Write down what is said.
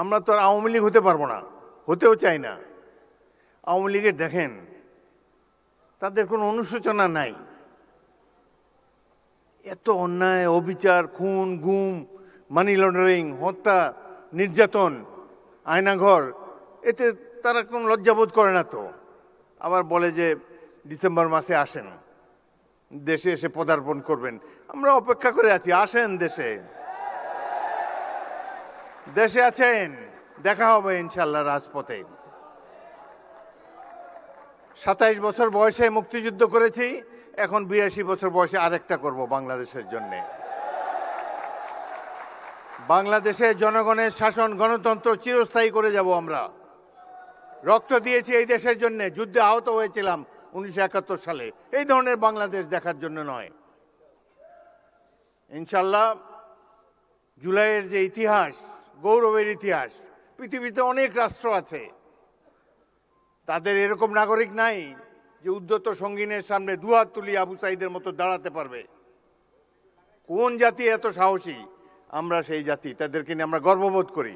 আমরা তো আর আওয়ামী লীগ হতে পারবো না, হতেও চাই না। আওয়ামী লীগের দেখেন, তাদের কোনো অনুশোচনা নাই। এত অন্যায়, অবিচার, খুন, গুম, মানি লন্ডারিং, হত্যা, নির্যাতন, আয়নাঘর, এতে তারা কোনো লজ্জাবোধ করে না তো। আবার বলে যে ডিসেম্বর মাসে আসেন, দেশে এসে পদার্পণ করবেন। আমরা অপেক্ষা করে আছি, আসেন দেশে। দেশে আছেন, দেখা হবে ইনশাল্লাহ রাজপথে। 27 বছর বয়সে মুক্তিযুদ্ধ করেছি, এখন 82 বছর বয়সে আরেকটা করব বাংলাদেশের জন্য। বাংলাদেশে জনগণের শাসন, গণতন্ত্র চিরস্থায়ী করে যাব আমরা। রক্ত দিয়েছি এই দেশের জন্য, যুদ্ধে আহত হয়েছিলাম 1971 সালে। এই ধরনের বাংলাদেশ দেখার জন্য নয়। ইনশাল্লাহ জুলাইয়ের যে ইতিহাস, গৌরবের ইতিহাস, পৃথিবীতে অনেক রাষ্ট্র আছে, তাদের এরকম নাগরিক নাই যে উদ্ধত সঙ্গীনের সামনে দুহাত তুলি আবু সাইদের মতো দাঁড়াতে পারবে। কোন জাতি এত সাহসী? আমরা সেই জাতি, তাদেরকে নিয়ে আমরা গর্ববোধ করি।